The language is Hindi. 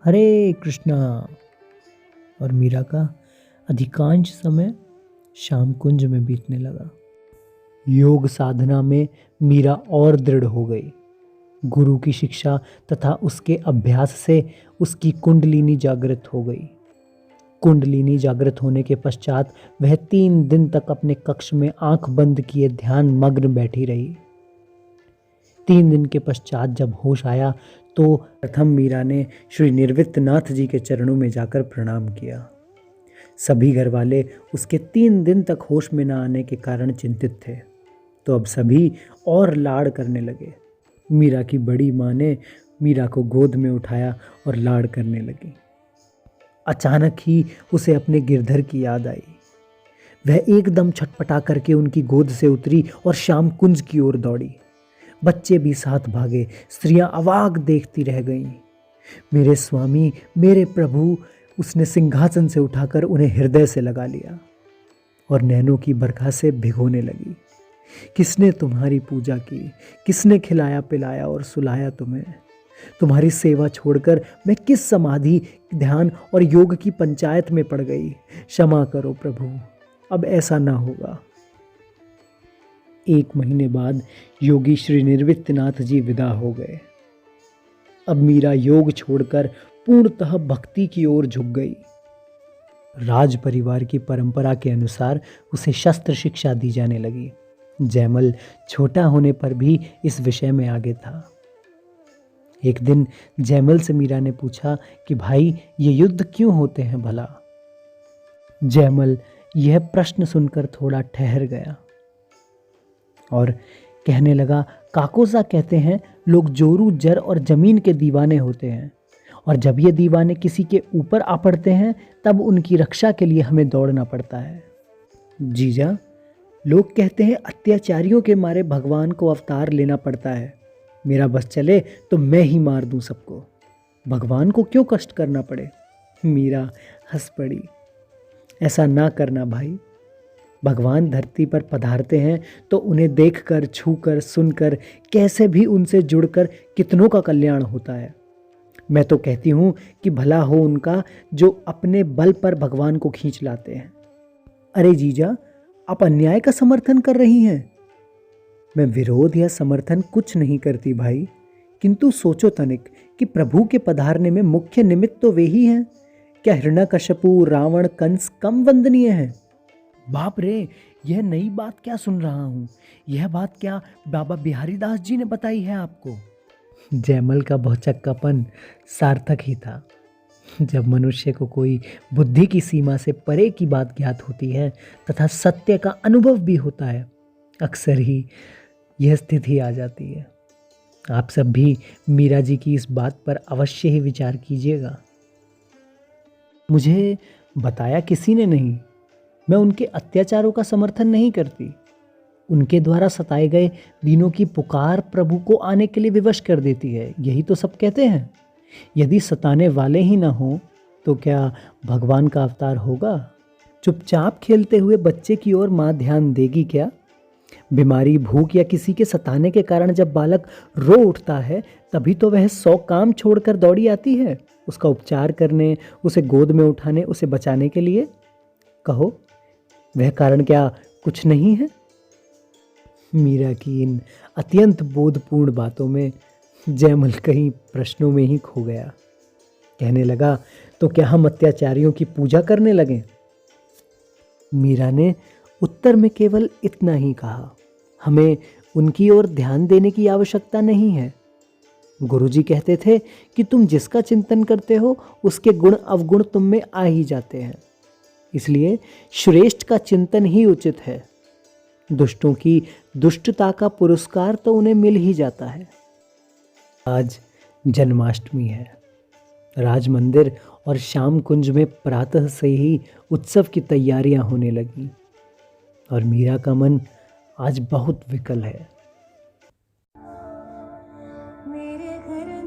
हरे कृष्णा। और मीरा का अधिकांश समय श्याम कुंज में बीतने लगा। योग साधना में मीरा और दृढ़ हो गई। गुरु की शिक्षा तथा उसके अभ्यास से उसकी कुंडलिनी जागृत हो गई। कुंडलिनी जागृत होने के पश्चात वह 3 दिन तक अपने कक्ष में आंख बंद किए ध्यान मग्न बैठी रही। 3 दिन के पश्चात जब होश आया तो प्रथम मीरा ने श्री निर्वित्तनाथ जी के चरणों में जाकर प्रणाम किया। सभी घर वाले उसके 3 दिन तक होश में न आने के कारण चिंतित थे, तो अब सभी और लाड़ करने लगे। मीरा की बड़ी माँ ने मीरा को गोद में उठाया और लाड़ करने लगी। अचानक ही उसे अपने गिरधर की याद आई। वह एकदम छटपटा करके उनकी गोद से उतरी और श्याम कुंज की ओर दौड़ी। बच्चे भी साथ भागे। स्त्रियां अवाक देखती रह गईं। मेरे स्वामी, मेरे प्रभु, उसने सिंहासन से उठाकर उन्हें हृदय से लगा लिया और नैनों की बरखा से भिगोने लगी। किसने तुम्हारी पूजा की? किसने खिलाया पिलाया और सुलाया तुम्हें? तुम्हारी सेवा छोड़कर मैं किस समाधि, ध्यान और योग की पंचायत में पड़ गई? क्षमा करो प्रभु, अब ऐसा ना होगा। 1 महीने बाद योगी श्री निर्वित्तनाथ जी विदा हो गए। अब मीरा योग छोड़कर पूर्णतः भक्ति की ओर झुक गई। राज परिवार की परंपरा के अनुसार उसे शस्त्र शिक्षा दी जाने लगी। जयमल छोटा होने पर भी इस विषय में आगे था। एक दिन जयमल से मीरा ने पूछा कि भाई, ये युद्ध क्यों होते हैं भला? जयमल यह प्रश्न सुनकर थोड़ा ठहर गया और कहने लगा, काकोसा कहते हैं लोग जोरू, जर और जमीन के दीवाने होते हैं, और जब ये दीवाने किसी के ऊपर आ पड़ते हैं तब उनकी रक्षा के लिए हमें दौड़ना पड़ता है। जीजा, लोग कहते हैं अत्याचारियों के मारे भगवान को अवतार लेना पड़ता है। मेरा बस चले तो मैं ही मार दूं सबको, भगवान को क्यों कष्ट करना पड़े। मीरा हंस पड़ी। ऐसा ना करना भाई। भगवान धरती पर पधारते हैं तो उन्हें देखकर, छूकर, सुनकर, कैसे भी उनसे जुड़कर कितनों का कल्याण होता है। मैं तो कहती हूँ कि भला हो उनका जो अपने बल पर भगवान को खींच लाते हैं। अरे जीजा, आप अन्याय का समर्थन कर रही हैं। मैं विरोध या समर्थन कुछ नहीं करती भाई, किंतु सोचो तनिक कि प्रभु के पधारने में मुख्य निमित्त तो वे ही हैं। क्या हिरण्यकश्यपु, रावण, कंस कम वंदनीय हैं? बाप रे, यह नई बात क्या सुन रहा हूँ। यह बात क्या बाबा बिहारी दास जी ने बताई है आपको? जयमल का भौचक्कापन सार्थक ही था। जब मनुष्य को कोई बुद्धि की सीमा से परे की बात ज्ञात होती है तथा सत्य का अनुभव भी होता है, अक्सर ही यह स्थिति आ जाती है। आप सब भी मीरा जी की इस बात पर अवश्य ही विचार कीजिएगा। मुझे बताया किसी ने नहीं। मैं उनके अत्याचारों का समर्थन नहीं करती। उनके द्वारा सताए गए दीनों की पुकार प्रभु को आने के लिए विवश कर देती है, यही तो सब कहते हैं। यदि सताने वाले ही ना हो तो क्या भगवान का अवतार होगा? चुपचाप खेलते हुए बच्चे की ओर माँ ध्यान देगी क्या? बीमारी, भूख या किसी के सताने के कारण जब बालक रो उठता है तभी तो वह 100 काम छोड़कर दौड़ी आती है उसका उपचार करने, उसे गोद में उठाने, उसे बचाने के लिए। कहो, वह कारण क्या कुछ नहीं है? मीरा की इन अत्यंत बोधपूर्ण बातों में जयमल कहीं प्रश्नों में ही खो गया। कहने लगा, तो क्या हम अत्याचारियों की पूजा करने लगे? मीरा ने उत्तर में केवल इतना ही कहा, हमें उनकी ओर ध्यान देने की आवश्यकता नहीं है। गुरुजी कहते थे कि तुम जिसका चिंतन करते हो उसके गुण अवगुण तुम में आ ही जाते हैं, इसलिए श्रेष्ठ का चिंतन ही उचित है। दुष्टों की दुष्टता का पुरस्कार तो उन्हें मिल ही जाता है। आज जन्माष्टमी है। राज मंदिर और श्याम कुंज में प्रातः से ही उत्सव की तैयारियां होने लगी और मीरा का मन आज बहुत विकल है। मेरे घर